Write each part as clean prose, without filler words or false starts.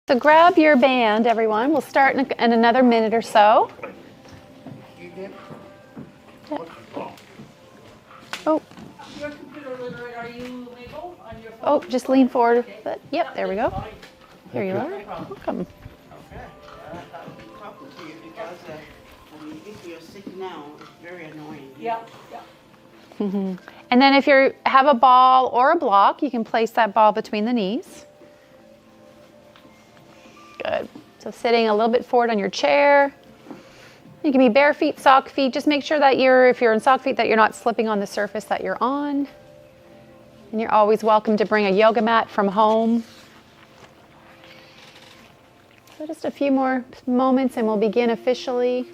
So grab your band, everyone. We'll start in another minute or so. Oh. Your computer literate, are you legal on your phone? Oh, just lean forward a bit. Yep, there we go. Here you are. Welcome. Okay. Talking to you because if you're sick now, it's very annoying. Yep. And then if you have a ball or a block, you can place that ball between the knees. Good. So sitting a little bit forward on your chair. You can be bare feet, sock feet. Just make sure that if you're in sock feet, that you're not slipping on the surface that you're on. And you're always welcome to bring a yoga mat from home. So just a few more moments and we'll begin officially.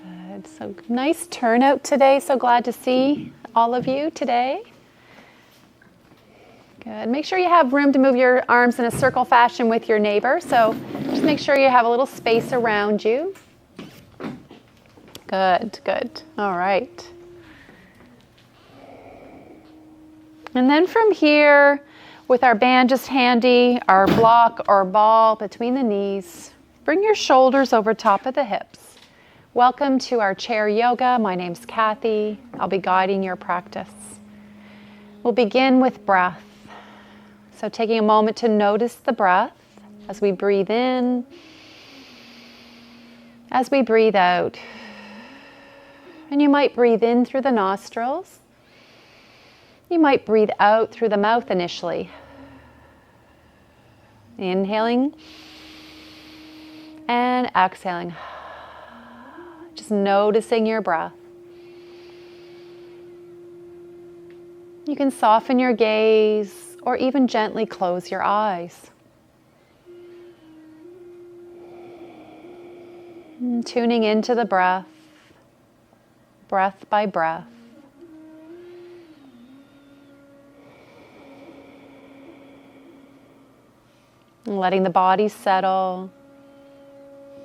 Good. So nice turnout today. So glad to see all of you today. Good. Make sure you have room to move your arms in a circle fashion with your neighbor. So just make sure you have a little space around you. Good, good. All right. And then from here, with our band just handy, our block or ball between the knees, bring your shoulders over top of the hips. Welcome to our chair yoga. My name's Cathy. I'll be guiding your practice. We'll begin with breath. So taking a moment to notice the breath as we breathe in, as we breathe out. And you might breathe in through the nostrils. You might breathe out through the mouth initially. Inhaling and exhaling. Just noticing your breath. You can soften your gaze or even gently close your eyes. And tuning into the breath, breath by breath. And letting the body settle,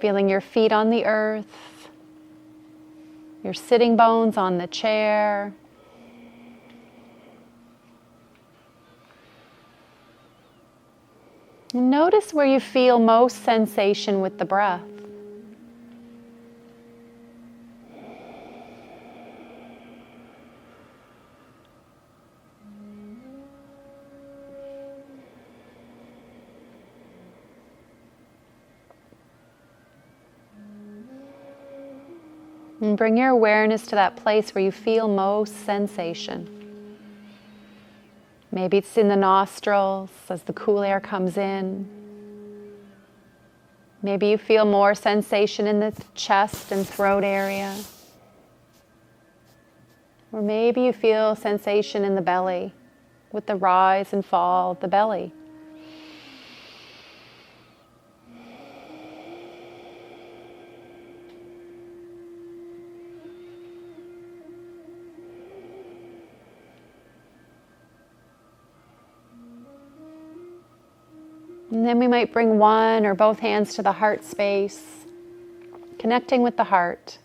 feeling your feet on the earth, your sitting bones on the chair. Notice where you feel most sensation with the breath. And bring your awareness to that place where you feel most sensation. Maybe it's in the nostrils as the cool air comes in. Maybe you feel more sensation in the chest and throat area. Or maybe you feel sensation in the belly with the rise and fall of the belly. And then we might bring one or both hands to the heart space, connecting with the heart,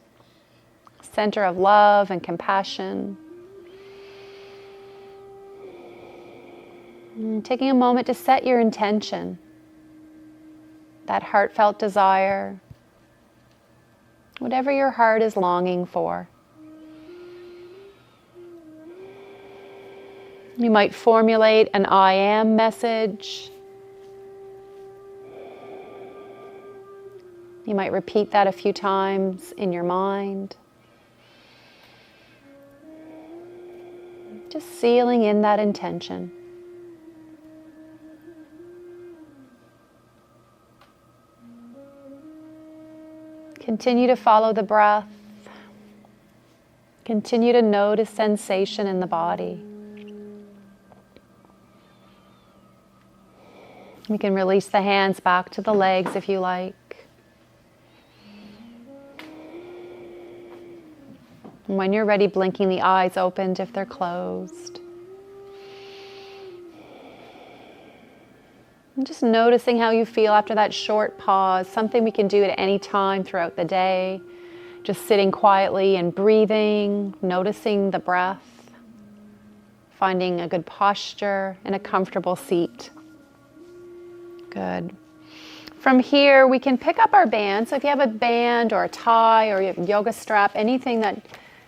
center of love and compassion. And taking a moment to set your intention, that heartfelt desire, whatever your heart is longing for. You might formulate an I am message. You might repeat that a few times in your mind. Just sealing in that intention. Continue to follow the breath. Continue to notice sensation in the body. You can release the hands back to the legs if you like. And when you're ready, blinking the eyes opened if they're closed. And just noticing how you feel after that short pause, something we can do at any time throughout the day. Just sitting quietly and breathing, noticing the breath, finding a good posture and a comfortable seat. Good. From here, we can pick up our band. So if you have a band or a tie or you have a yoga strap, anything that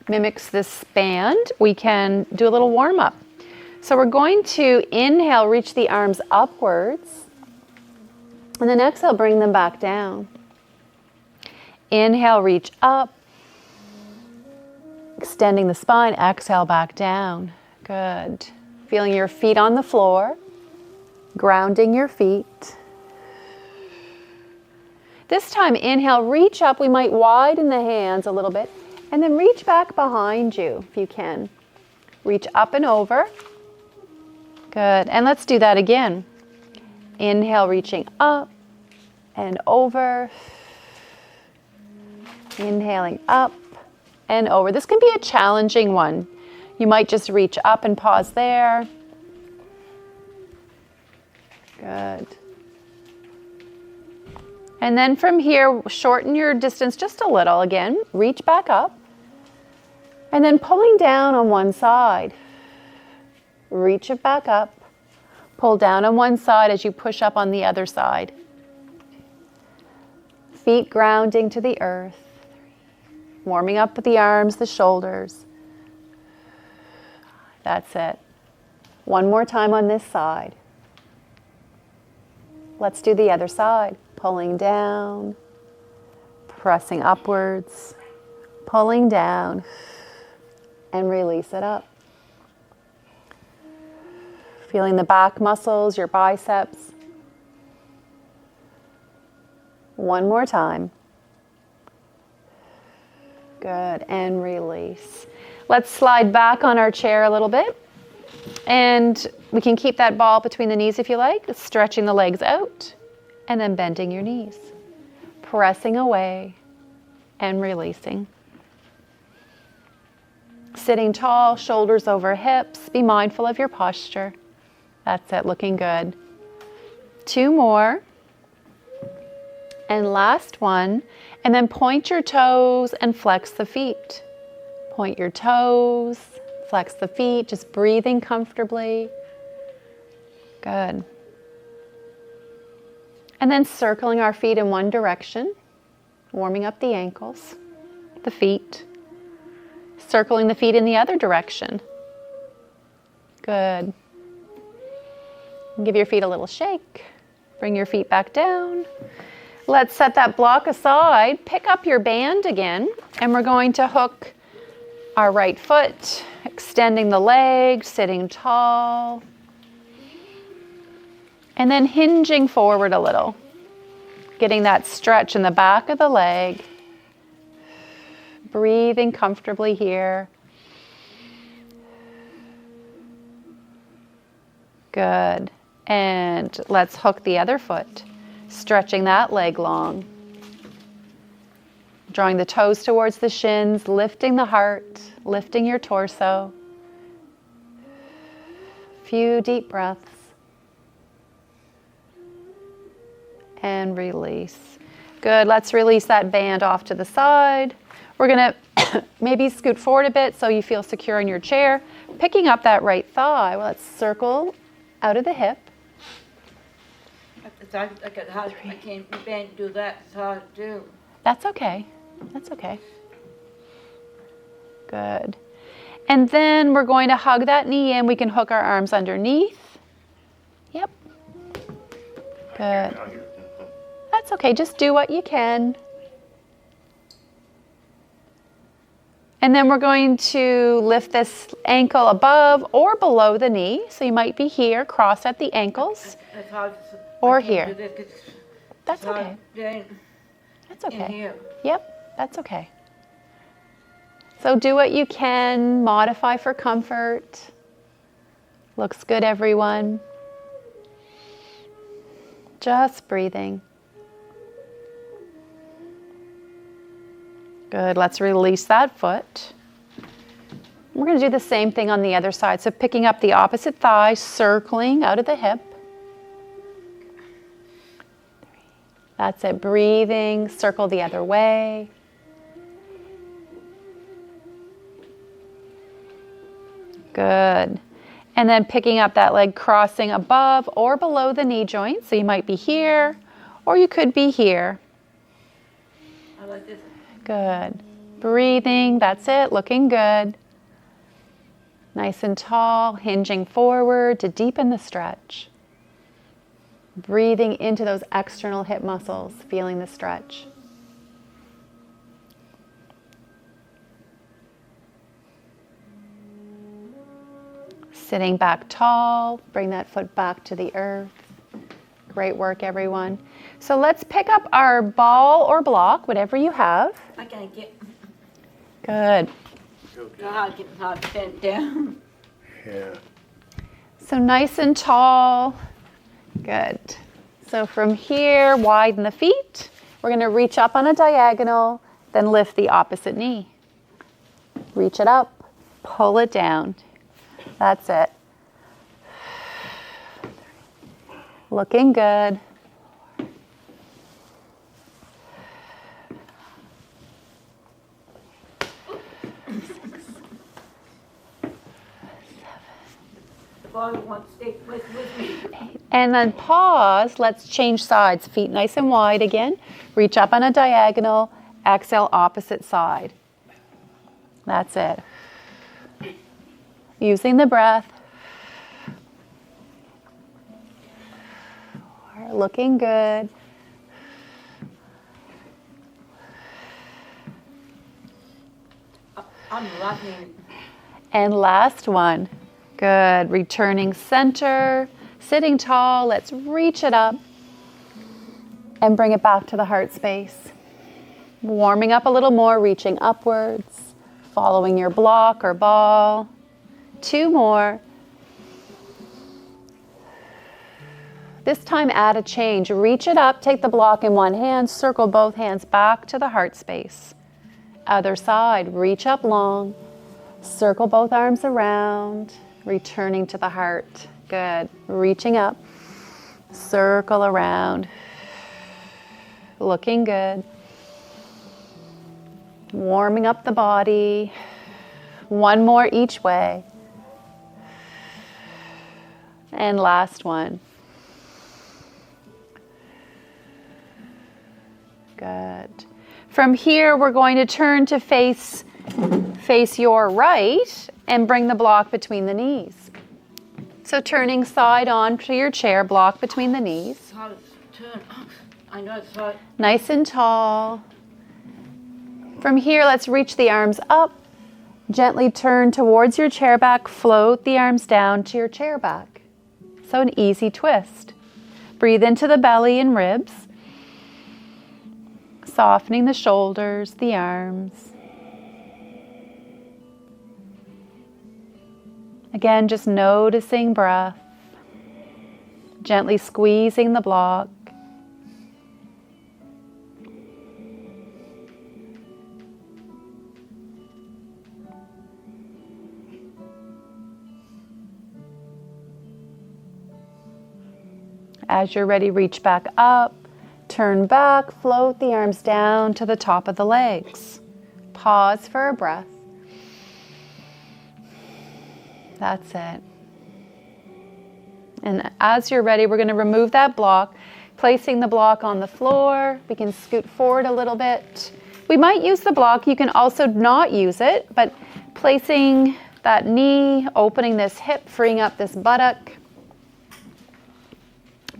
mimics this band, we can do a little warm up. So we're going to inhale, reach the arms upwards, and then exhale, bring them back down. Inhale, reach up, extending the spine, exhale back down. Good. Feeling your feet on the floor, grounding your feet. This time, inhale, reach up. We might widen the hands a little bit, and then reach back behind you if you can. Reach up and over. Good. And let's do that again. Inhale, reaching up and over. Inhaling up and over. This can be a challenging one. You might just reach up and pause there. Good. And then from here, shorten your distance just a little again. Reach back up. And then pulling down on one side. Reach it back up. Pull down on one side as you push up on the other side. Feet grounding to the earth. Warming up the arms, the shoulders. That's it. One more time on this side. Let's do the other side. Pulling down, pressing upwards, pulling down, and release it up. Feeling the back muscles, your biceps. One more time. Good, and release. Let's slide back on our chair a little bit. And we can keep that ball between the knees if you like, stretching the legs out. And then bending your knees, pressing away and releasing. Sitting tall, shoulders over hips. Be mindful of your posture. That's it, looking good. 2 more. And last one. And then point your toes and flex the feet. Point your toes, flex the feet, just breathing comfortably. Good. And then circling our feet in one direction, warming up the ankles, the feet. Circling the feet in the other direction. Good. And give your feet a little shake. Bring your feet back down. Let's set that block aside. Pick up your band again, and we're going to hook our right foot, extending the leg, sitting tall. And then hinging forward a little, getting that stretch in the back of the leg, breathing comfortably here. Good. And let's hook the other foot, stretching that leg long. Drawing the toes towards the shins, lifting the heart, lifting your torso. Few deep breaths. And release. Good, let's release that band off to the side. We're gonna maybe scoot forward a bit so you feel secure in your chair. Picking up that right thigh, well, let's circle out of the hip. I can't do that. It's hard to do. That's okay, that's okay. Good. And then we're going to hug that knee in. We can hook our arms underneath. Yep. Good. That's okay, just do what you can. And then we're going to lift this ankle above or below the knee. So you might be here, cross at the ankles, It's hard or I can't here. do this 'cause That's it's hard okay. doing That's in okay. here. Yep, that's okay. So do what you can, modify for comfort. Looks good, everyone. Just breathing. Good, let's release that foot. We're going to do the same thing on the other side. So picking up the opposite thigh, circling out of the hip. That's it, breathing, circle the other way. Good. And then picking up that leg, crossing above or below the knee joint. So you might be here, or you could be here. I like this. Good. Breathing, that's it, looking good. Nice and tall, hinging forward to deepen the stretch. Breathing into those external hip muscles, feeling the stretch. Sitting back tall, bring that foot back to the earth. Great work, everyone. So let's pick up our ball or block, whatever you have. I can't get. Good. God, get my bent down. Yeah. So nice and tall. Good. So from here, widen the feet. We're going to reach up on a diagonal, then lift the opposite knee. Reach it up, pull it down. That's it. Looking good. The ball wants to stay with me. And then pause. Let's change sides. Feet nice and wide again. Reach up on a diagonal. Exhale, opposite side. That's it. Using the breath. Looking good. I'm loving. And last one. Good. Returning center. Sitting tall. Let's reach it up. And bring it back to the heart space. Warming up a little more, reaching upwards. Following your block or ball. 2 more. This time add a change. Reach it up, take the block in one hand, circle both hands back to the heart space. Other side, reach up long, circle both arms around, returning to the heart. Good. Reaching up, circle around. Looking good. Warming up the body. 1 more each way. And last one. Good. From here, we're going to turn to face your right and bring the block between the knees. So turning side on to your chair, block between the knees. How to turn. I know it's right. Nice and tall. From here, let's reach the arms up. Gently turn towards your chair back. Float the arms down to your chair back. So an easy twist. Breathe into the belly and ribs. Softening the shoulders, the arms. Again, just noticing breath. Gently squeezing the block. As you're ready, reach back up. Turn back, float the arms down to the top of the legs. Pause for a breath. That's it. And as you're ready, we're going to remove that block, placing the block on the floor. We can scoot forward a little bit. We might use the block. You can also not use it, but placing that knee, opening this hip, freeing up this buttock.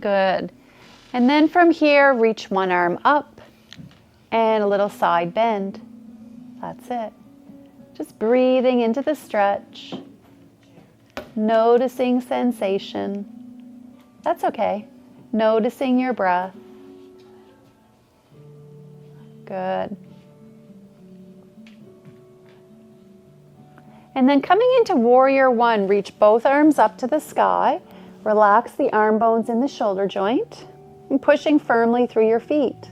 Good. And then from here, reach one arm up and a little side bend. That's it. Just breathing into the stretch. Noticing sensation. That's okay. Noticing your breath. Good. And then coming into Warrior One, reach both arms up to the sky. Relax the arm bones in the shoulder joint. And pushing firmly through your feet.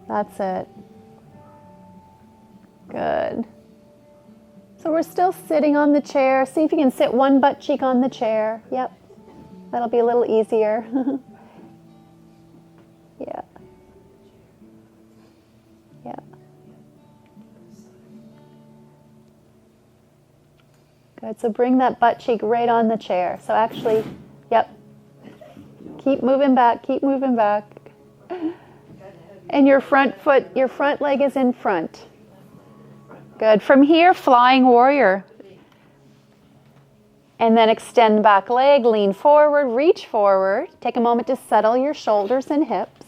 That's it. Good. So we're still sitting on the chair. See if you can sit one butt cheek on the chair. Yep. That'll be a little easier. Yeah. Yeah. Good, so bring that butt cheek right on the chair. So actually, yep. Keep moving back, keep moving back. And your front foot, your front leg is in front. Good. From here, flying warrior. And then extend back leg, lean forward, reach forward. Take a moment to settle your shoulders and hips.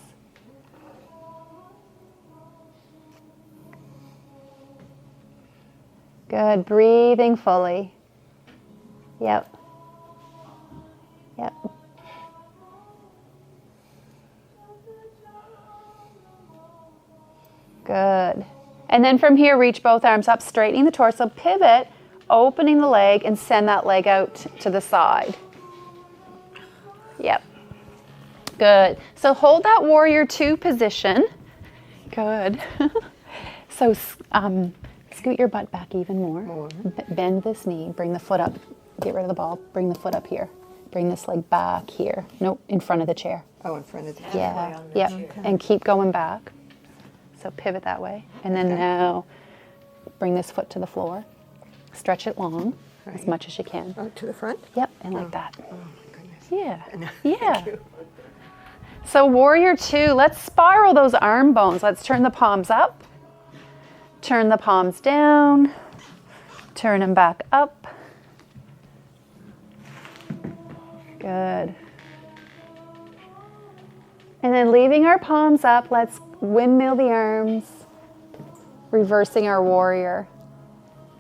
Good. Breathing fully. Yep. Yep. Good. And then from here, reach both arms up, straightening the torso, pivot, opening the leg, and send that leg out to the side. Yep. Good. So hold that warrior two position. Good. So scoot your butt back even more. Bend this knee, bring the foot up. Get rid of the ball, bring the foot up here. Bring this leg back here. Nope, in front of the chair. Oh, in front of the chair. Yeah, yep. Okay. And keep going back. So pivot that way. And then now bring this foot to the floor. Stretch it long as much as you can. Oh, to the front? Yep, and like that. Oh, my goodness. Yeah, yeah. So warrior two, let's spiral those arm bones. Let's turn the palms up. Turn the palms down. Turn them back up. Good. And then leaving our palms up, let's windmill the arms, reversing our warrior.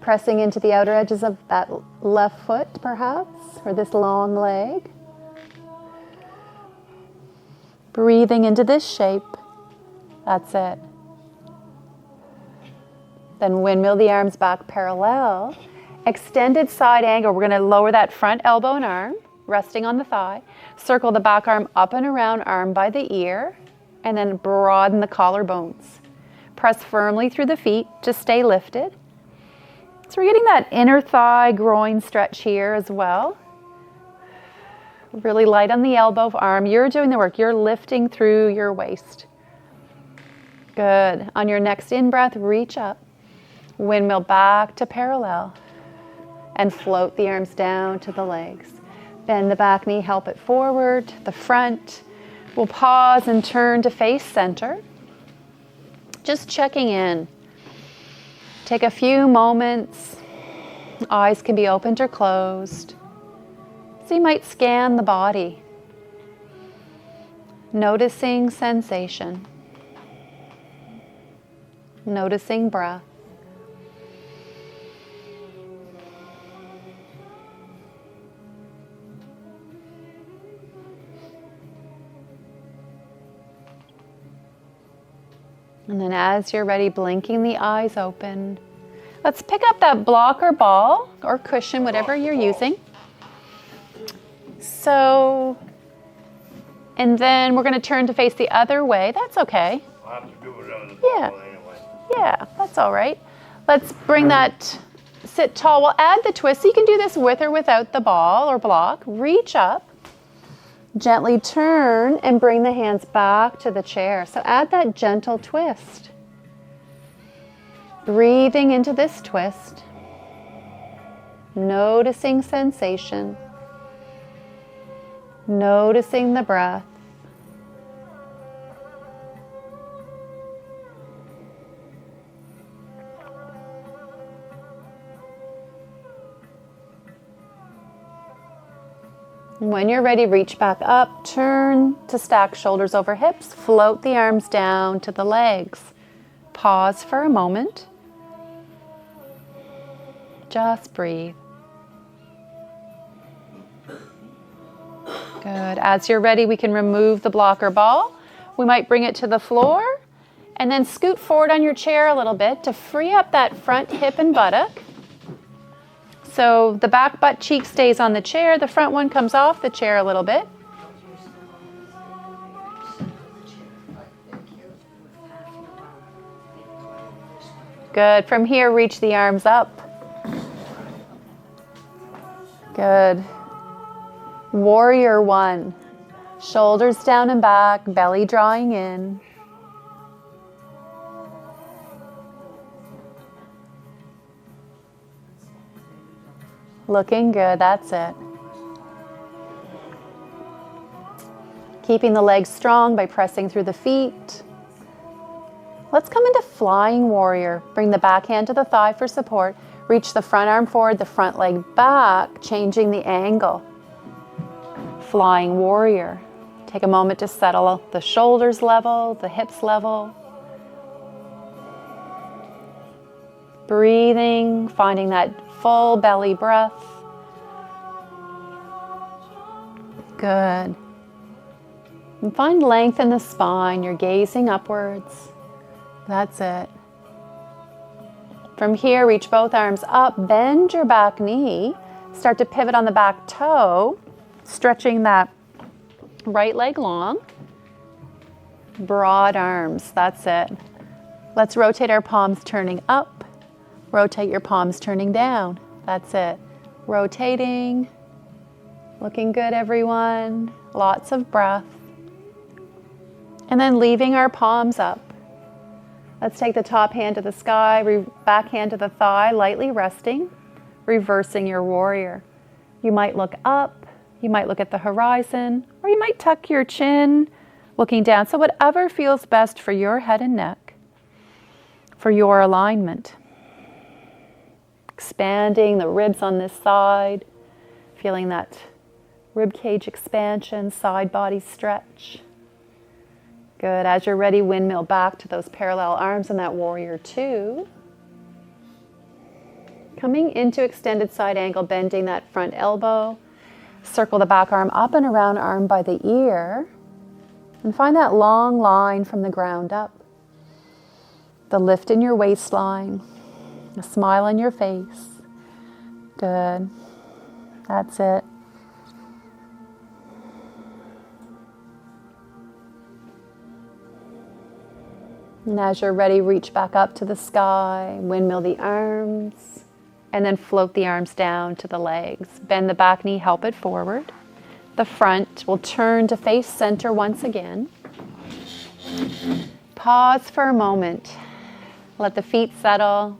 Pressing into the outer edges of that left foot, perhaps, or this long leg. Breathing into this shape. That's it. Then windmill the arms back parallel. Extended side angle. We're going to lower that front elbow and arm, resting on the thigh. Circle the back arm up and around, arm by the ear, and then broaden the collarbones. Press firmly through the feet to stay lifted. So we're getting that inner thigh groin stretch here as well. Really light on the elbow, arm. You're doing the work. You're lifting through your waist. Good. On your next in-breath, reach up. Windmill back to parallel. And float the arms down to the legs. Bend the back knee, help it forward. The front. We'll pause and turn to face center. Just checking in. Take a few moments. Eyes can be opened or closed. So you might scan the body. Noticing sensation. Noticing breath. And then as you're ready, blinking the eyes open. Let's pick up that block or ball or cushion, whatever you're using. So, and then we're going to turn to face the other way. That's okay. I'll have to do it on the ball anyway. Yeah, that's all right. Let's bring that, sit tall. We'll add the twist. So you can do this with or without the ball or block. Reach up. Gently turn and bring the hands back to the chair. So add that gentle twist. Breathing into this twist. Noticing sensation. Noticing the breath. When you're ready, reach back up, turn to stack shoulders over hips, float the arms down to the legs. Pause for a moment. Just breathe. Good. As you're ready, we can remove the blocker ball. We might bring it to the floor and then scoot forward on your chair a little bit to free up that front hip and buttock. So the back butt cheek stays on the chair, the front one comes off the chair a little bit. Good. From here, reach the arms up. Good. Warrior one. Shoulders down and back, belly drawing in. Looking good, that's it. Keeping the legs strong by pressing through the feet. Let's come into flying warrior. Bring the back hand to the thigh for support. Reach the front arm forward, the front leg back, changing the angle. Flying warrior. Take a moment to settle the shoulders level, the hips level. Breathing, finding that full belly breath. Good. And find length in the spine. You're gazing upwards. That's it. From here, reach both arms up, bend your back knee. Start to pivot on the back toe, stretching that right leg long. Broad arms, that's it. Let's rotate our palms turning up. Rotate your palms turning down. That's it. Rotating. Looking good, everyone. Lots of breath. And then leaving our palms up. Let's take the top hand to the sky, back hand to the thigh, lightly resting, reversing your warrior. You might look up, you might look at the horizon, or you might tuck your chin, looking down. So whatever feels best for your head and neck, for your alignment. Expanding the ribs on this side, feeling that rib cage expansion, side body stretch. Good. As you're ready, windmill back to those parallel arms in that warrior two. Coming into extended side angle, bending that front elbow. Circle the back arm up and around, arm by the ear. And find that long line from the ground up. The lift in your waistline. A smile on your face. Good. That's it. And as you're ready, reach back up to the sky, windmill the arms, and then float the arms down to the legs. Bend the back knee, help it forward. The front will turn to face center once again. Pause for a moment. Let the feet settle.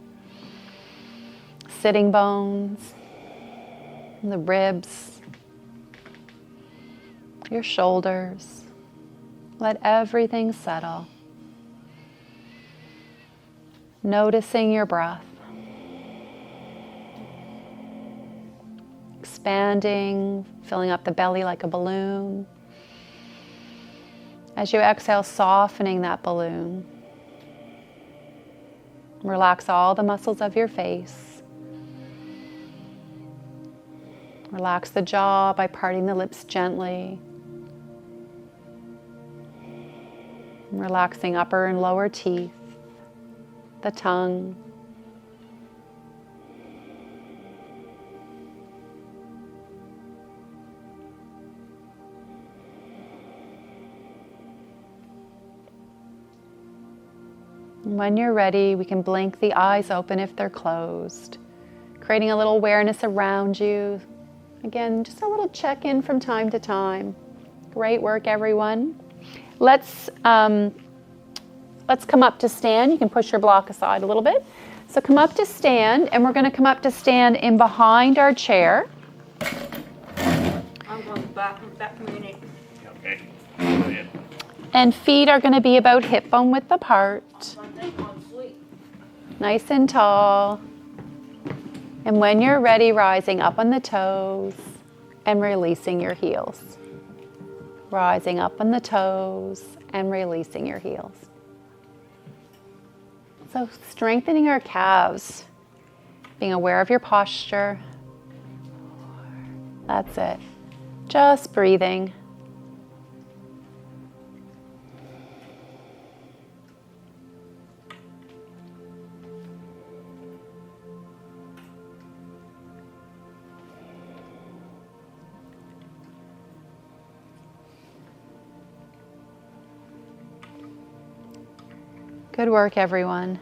Sitting bones, the ribs, your shoulders. Let everything settle. Noticing your breath. Expanding, filling up the belly like a balloon. As you exhale, softening that balloon. Relax all the muscles of your face. Relax the jaw by parting the lips gently. Relaxing upper and lower teeth, the tongue. When you're ready, we can blink the eyes open if they're closed, creating a little awareness around you. Again, just a little check-in from time to time. Great work, everyone. Let's come up to stand. You can push your block aside a little bit. So come up to stand, and we're going to come up to stand in behind our chair. I'm going back from your knee. Okay. Brilliant. And feet are going to be about hip bone width apart. I'm sleep. Nice and tall. And when you're ready, rising up on the toes and releasing your heels. Rising up on the toes and releasing your heels. So strengthening our calves, being aware of your posture. That's it. Just breathing. Good work, everyone.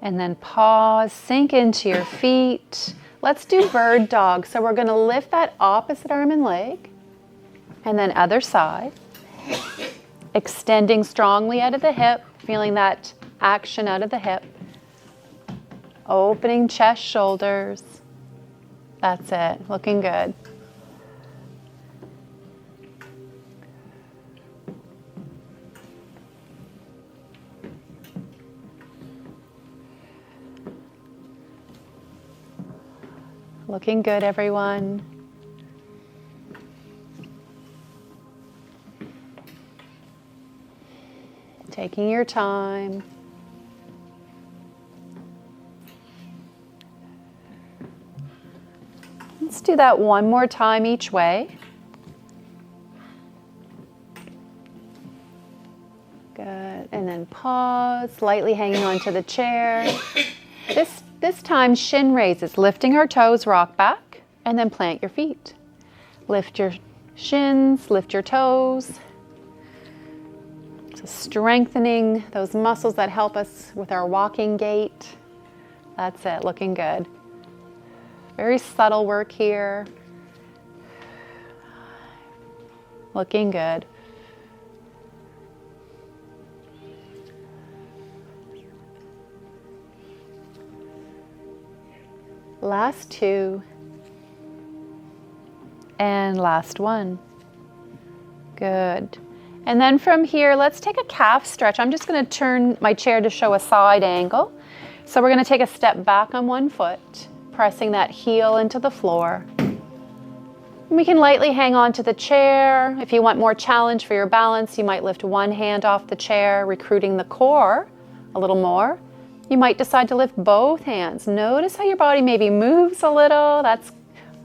And then pause, sink into your feet. Let's do bird dog. So we're going to lift that opposite arm and leg, and then other side. Extending strongly out of the hip, feeling that action out of the hip. Opening chest, shoulders. That's it. Looking good. Looking good, everyone. Taking your time. Let's do that one more time each way. Good. And then pause, lightly hanging onto the chair. This time, shin raises, lifting our toes, rock back, and then plant your feet. Lift your shins, lift your toes. So strengthening those muscles that help us with our walking gait. That's it, looking good. Very subtle work here. Looking good. Last two. And last one. Good. And then from here, let's take a calf stretch. I'm just going to turn my chair to show a side angle. So we're going to take a step back on one foot, pressing that heel into the floor. And we can lightly hang on to the chair. If you want more challenge for your balance, you might lift one hand off the chair, recruiting the core a little more. You might decide to lift both hands. Notice how your body maybe moves a little. That's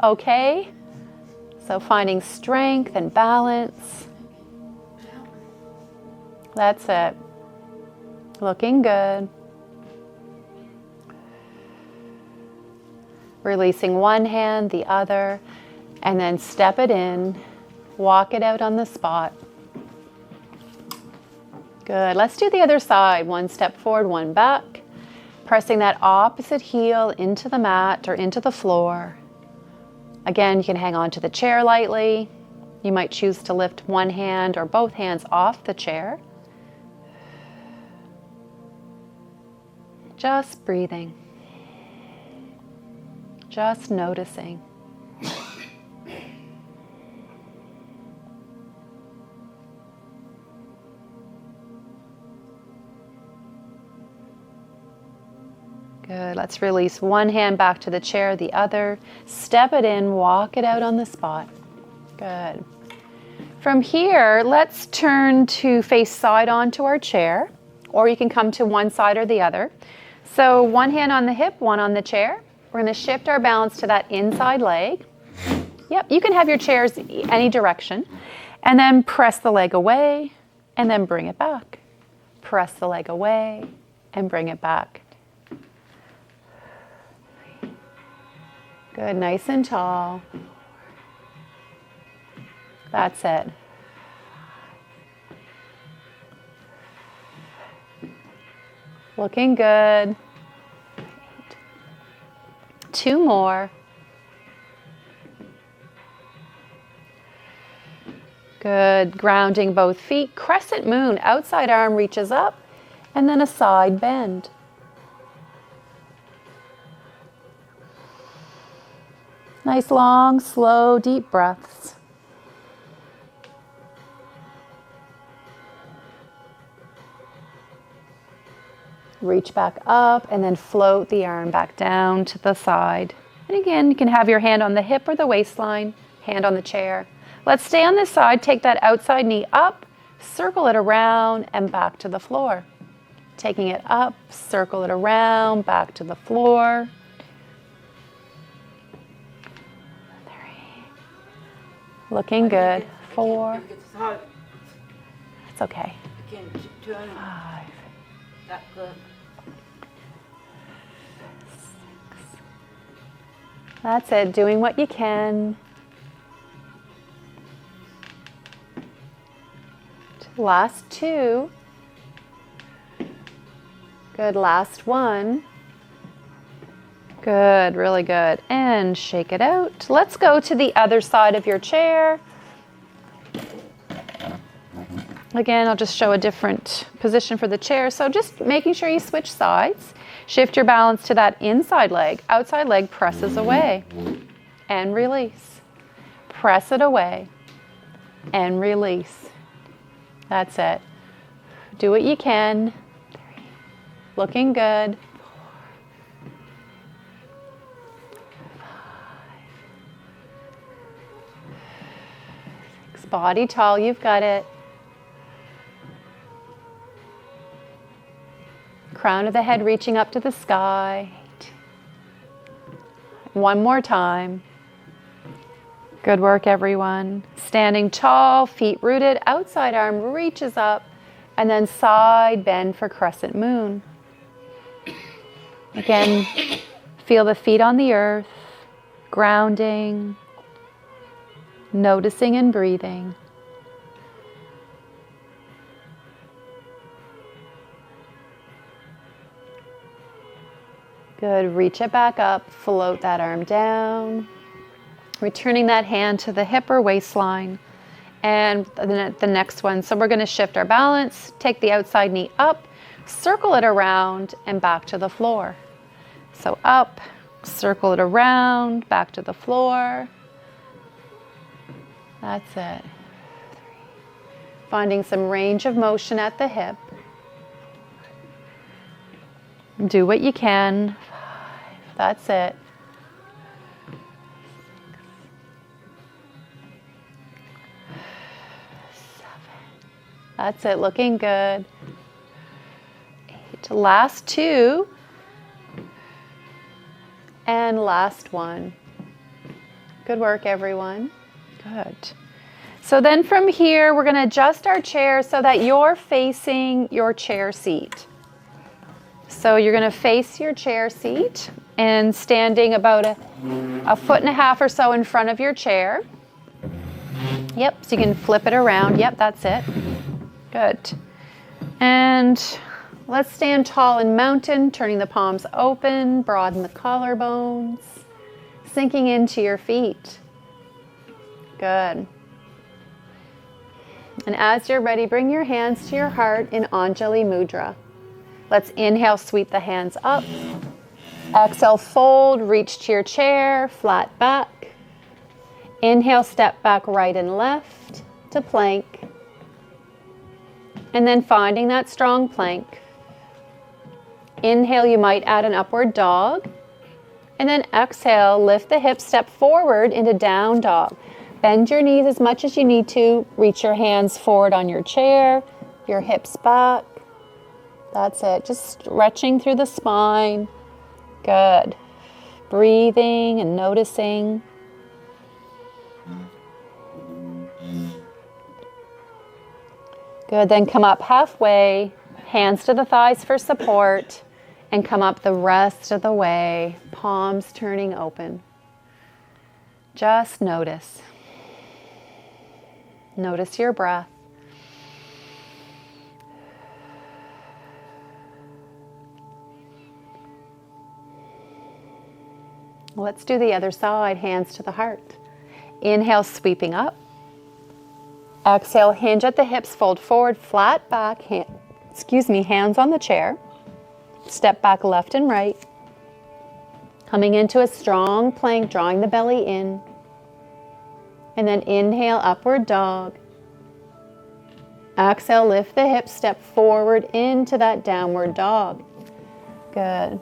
okay. So finding strength and balance. That's it. Looking good. Releasing one hand, the other, and then step it in. Walk it out on the spot. Good. Let's do the other side. One step forward, one back. Pressing that opposite heel into the mat or into the floor. Again, you can hang on to the chair lightly. You might choose to lift one hand or both hands off the chair. Just breathing. Just noticing. Good. Let's release one hand back to the chair, the other. Step it in, walk it out on the spot. Good. From here, let's turn to face side onto our chair, or you can come to one side or the other. So one hand on the hip, one on the chair. We're going to shift our balance to that inside leg. Yep, you can have your chairs any direction. And then press the leg away, and then bring it back. Press the leg away, and bring it back. Good, nice and tall. That's it. Looking good. Two more. Good, grounding both feet. Crescent moon, outside arm reaches up, and then a side bend. Nice, long, slow, deep breaths. Reach back up and then float the arm back down to the side. And again, you can have your hand on the hip or the waistline, hand on the chair. Let's stay on this side. Take that outside knee up, circle it around and back to the floor. Taking it up, circle it around, back to the floor. Looking good. 4. It's okay. 5. That's it. Doing what you can. Last 2. Good. Last 1. Good, really good. And shake it out. Let's go to the other side of your chair. Again, I'll just show a different position for the chair. So just making sure you switch sides. Shift your balance to that inside leg. Outside leg presses away. and release. Press it away and release. That's it. Do what you can. 3. Looking good. 4. 5. 6. Body tall, you've got it. Crown of the head reaching up to the sky. 8. One more time. Good work, everyone. Standing tall, feet rooted, outside arm reaches up, and then side bend for crescent moon. Again, feel the feet on the earth, grounding, noticing and breathing. Good, reach it back up, float that arm down. Returning that hand to the hip or waistline. And the next one, so we're going to shift our balance, take the outside knee up, circle it around, and back to the floor. So up, circle it around, back to the floor. That's it. 3. Finding some range of motion at the hip. Do what you can. 5. That's it. 7. That's it, looking good. 8. Last 2. And last 1. Good work, everyone. Good. So then from here, we're going to adjust our chair so that you're facing your chair seat. So you're going to face your chair seat and standing about a 1.5 feet or so in front of your chair. Yep, so you can flip it around. Yep, that's it. Good. And let's stand tall in mountain, turning the palms open, broaden the collarbones, sinking into your feet. Good. And as you're ready, bring your hands to your heart in Anjali Mudra. Let's inhale, sweep the hands up. Exhale, fold, reach to your chair, flat back. Inhale, step back right and left to plank. And then finding that strong plank. Inhale, you might add an upward dog. And then exhale, lift the hips, step forward into down dog. Bend your knees as much as you need to. Reach your hands forward on your chair, your hips back. That's it. Just stretching through the spine. Good. Breathing and noticing. Good. Then come up halfway. Hands to the thighs for support. And come up the rest of the way. Palms turning open. Just notice. Notice your breath. Let's do the other side, hands to the heart. Inhale, sweeping up. Exhale, hinge at the hips, fold forward, flat back, hands on the chair. Step back left and right. Coming into a strong plank, drawing the belly in. And then inhale, upward dog. Exhale, lift the hips, step forward into that downward dog. Good.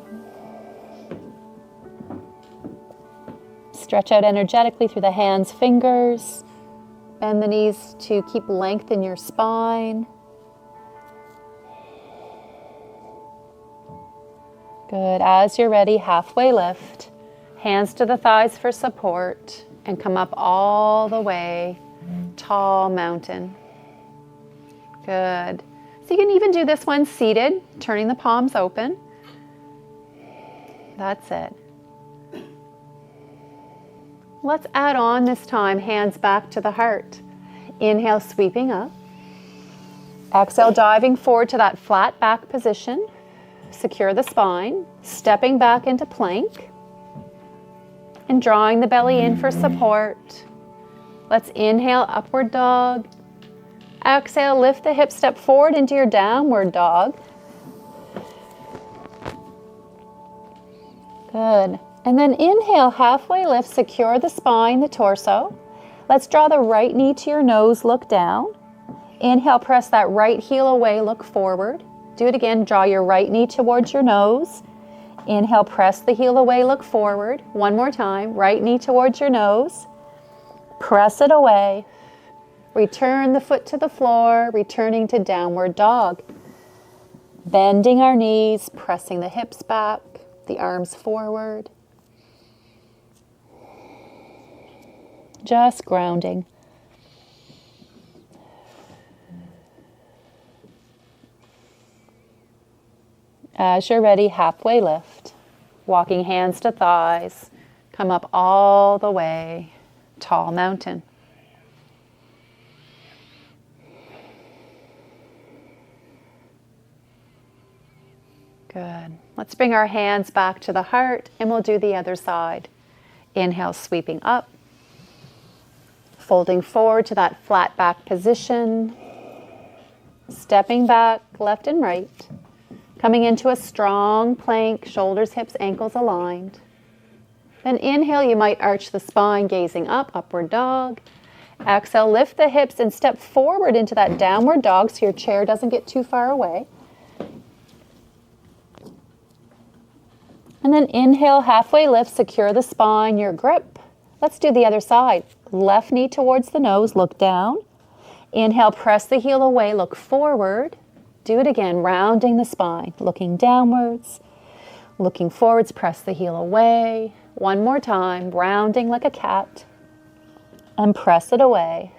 Stretch out energetically through the hands, fingers. Bend the knees to keep length in your spine. Good. As you're ready, halfway lift. Hands to the thighs for support. And come up all the way. Tall mountain. Good. So you can even do this one seated, turning the palms open. That's it. Let's add on this time, hands back to the heart. Inhale, sweeping up. Exhale, diving forward to that flat back position. Secure the spine, stepping back into plank. And drawing the belly in for support. Let's inhale, upward dog. Exhale, lift the hips, step forward into your downward dog. Good. And then inhale, halfway lift, secure the spine, the torso. Let's draw the right knee to your nose, look down. Inhale, press that right heel away, look forward. Do it again, draw your right knee towards your nose. Inhale, press the heel away, look forward. One more time, right knee towards your nose. Press it away. Return the foot to the floor, returning to downward dog. Bending our knees, pressing the hips back, the arms forward. Just grounding. As you're ready, halfway lift. Walking hands to thighs. Come up all the way. Tall mountain. Good. Let's bring our hands back to the heart and we'll do the other side. Inhale, sweeping up. Folding forward to that flat back position. Stepping back left and right. Coming into a strong plank, shoulders, hips, ankles aligned. Then inhale, you might arch the spine, gazing up, upward dog. Exhale, lift the hips and step forward into that downward dog so your chair doesn't get too far away. And then inhale, halfway lift, secure the spine, your grip. Let's do the other side. Left knee towards the nose, look down. Inhale, press the heel away, look forward. Do it again, rounding the spine, looking downwards. Looking forwards, press the heel away. One more time, rounding like a cat. And press it away.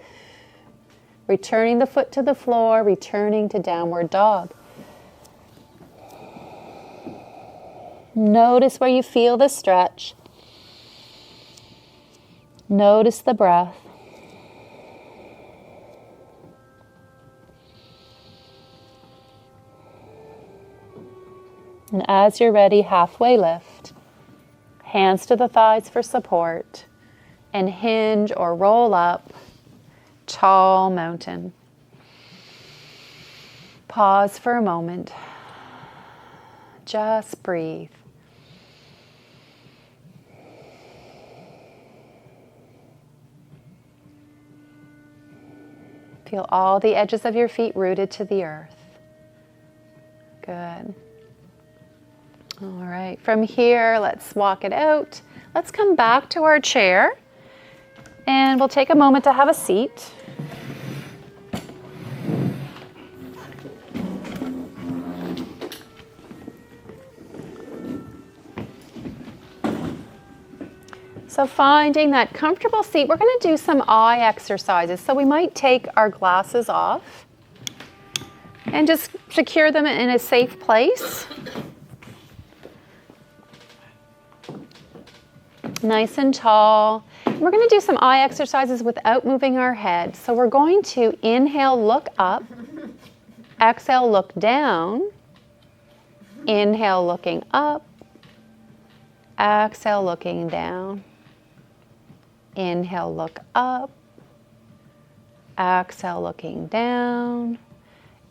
Returning the foot to the floor, returning to downward dog. Notice where you feel the stretch. Notice the breath. And as you're ready, halfway lift. Hands to the thighs for support. And hinge or roll up. Tall mountain. Pause for a moment. Just breathe. Feel all the edges of your feet rooted to the earth. Good. All right, from here, let's walk it out. Let's come back to our chair and we'll take a moment to have a seat. So finding that comfortable seat, we're going to do some eye exercises. So we might take our glasses off and just secure them in a safe place. Nice and tall. We're going to do some eye exercises without moving our head. So we're going to inhale, look up. Exhale, look down. Inhale, looking up. Exhale, looking down. Inhale, look up. Exhale, looking down.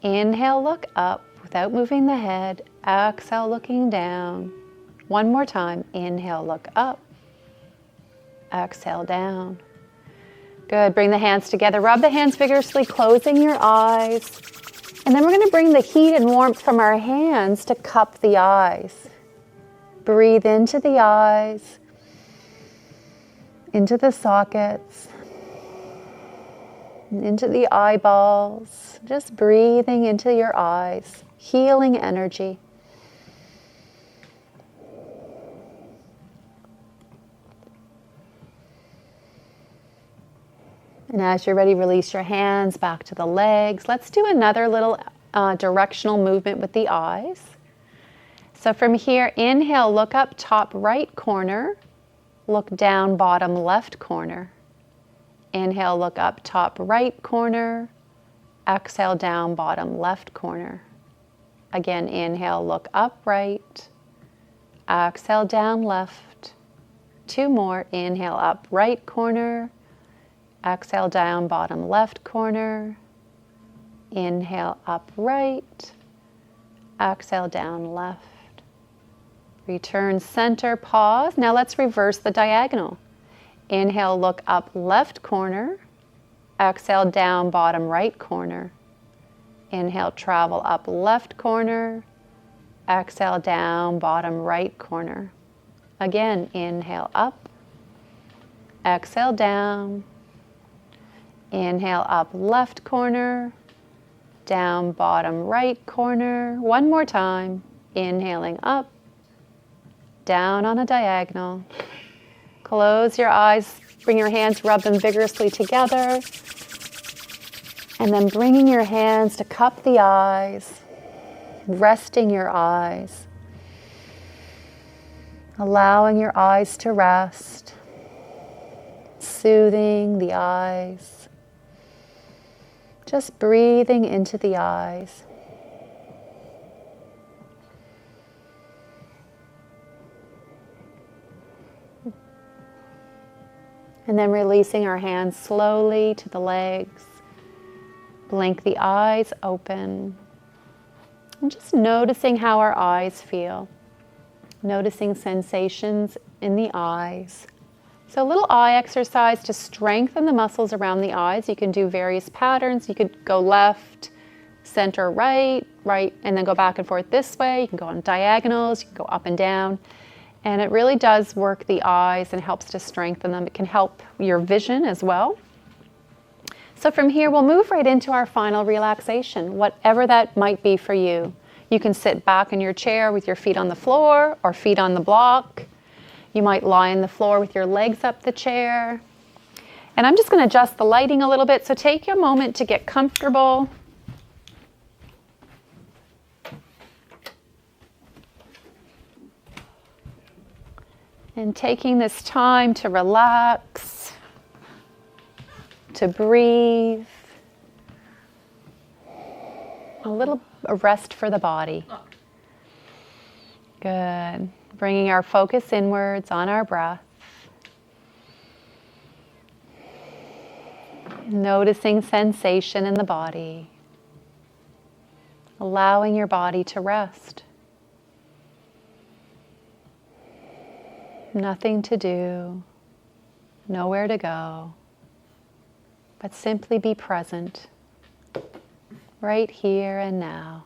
Inhale, look up without moving the head. Exhale, looking down. One more time. Inhale, look up. Exhale, down. Good. Bring the hands together. Rub the hands vigorously, closing your eyes. And then we're going to bring the heat and warmth from our hands to cup the eyes. Breathe into the eyes, into the sockets, into the eyeballs. Just breathing into your eyes, healing energy. And as you're ready, release your hands back to the legs. Let's do another little directional movement with the eyes. So from here, inhale, look up, top right corner. Look down, bottom left corner. Inhale, look up, top right corner. Exhale, down, bottom left corner. Again, inhale, look up, right. Exhale, down, left. Two more. Inhale, up, right corner. Exhale, down, bottom left corner. Inhale, up, right. Exhale, down, left. Return center, pause. Now let's reverse the diagonal. Inhale, look up left corner. Exhale, down bottom right corner. Inhale, travel up left corner. Exhale, down bottom right corner. Again, inhale up. Exhale, down. Inhale, up left corner. Down bottom right corner. One more time. Inhaling up. Down on a diagonal. Close your eyes. Bring your hands, rub them vigorously together. And then bringing your hands to cup the eyes. Resting your eyes. Allowing your eyes to rest. Soothing the eyes. Just breathing into the eyes. And then releasing our hands slowly to the legs. Blink the eyes open. And just noticing how our eyes feel. Noticing sensations in the eyes. So a little eye exercise to strengthen the muscles around the eyes. You can do various patterns. You could go left, center, right, right, and then go back and forth this way. You can go on diagonals. You can go up and down. And it really does work the eyes and helps to strengthen them. It can help your vision as well. So from here, we'll move right into our final relaxation, whatever that might be for you. You can sit back in your chair with your feet on the floor or feet on the block. You might lie on the floor with your legs up the chair. And I'm just going to adjust the lighting a little bit, so take a moment to get comfortable. And taking this time to relax, to breathe, a little rest for the body. Good. Bringing our focus inwards on our breath. Noticing sensation in the body. Allowing your body to rest. Nothing to do, nowhere to go, but simply be present, right here and now.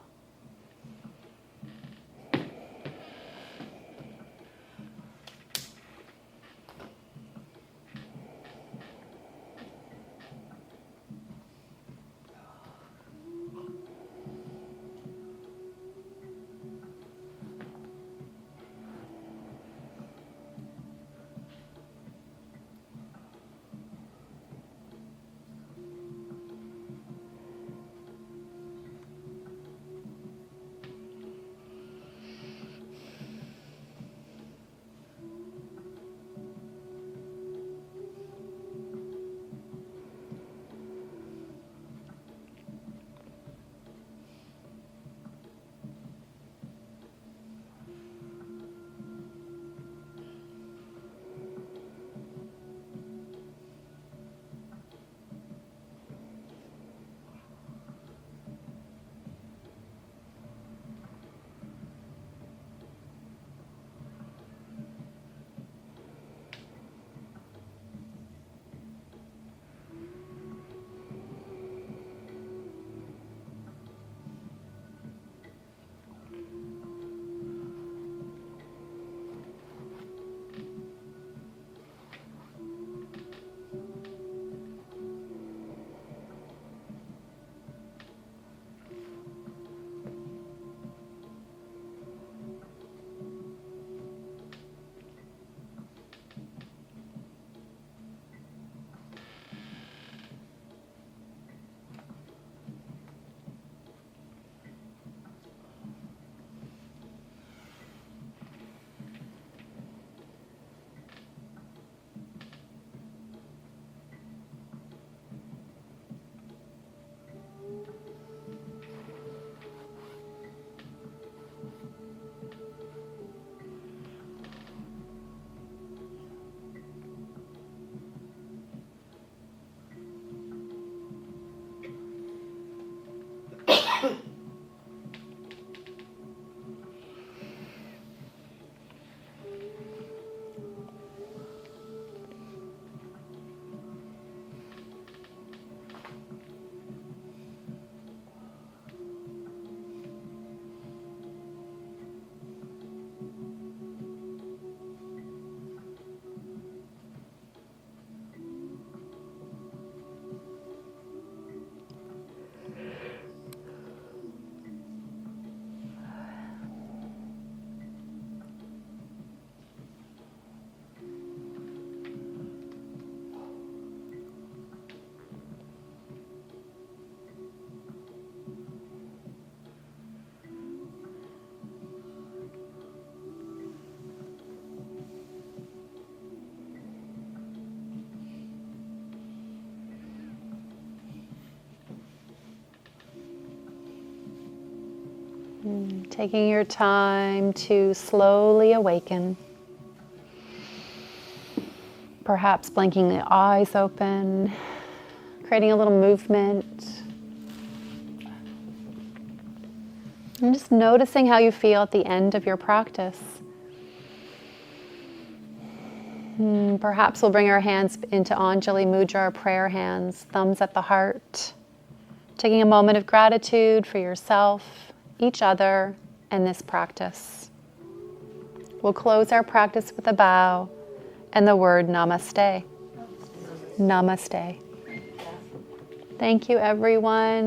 Taking your time to slowly awaken. Perhaps blinking the eyes open, creating a little movement. And just noticing how you feel at the end of your practice. Perhaps we'll bring our hands into Anjali Mudra, our prayer hands, thumbs at the heart. Taking a moment of gratitude for yourself, each other, and this practice. We'll close our practice with a bow and the word namaste. Namaste. Thank you, everyone.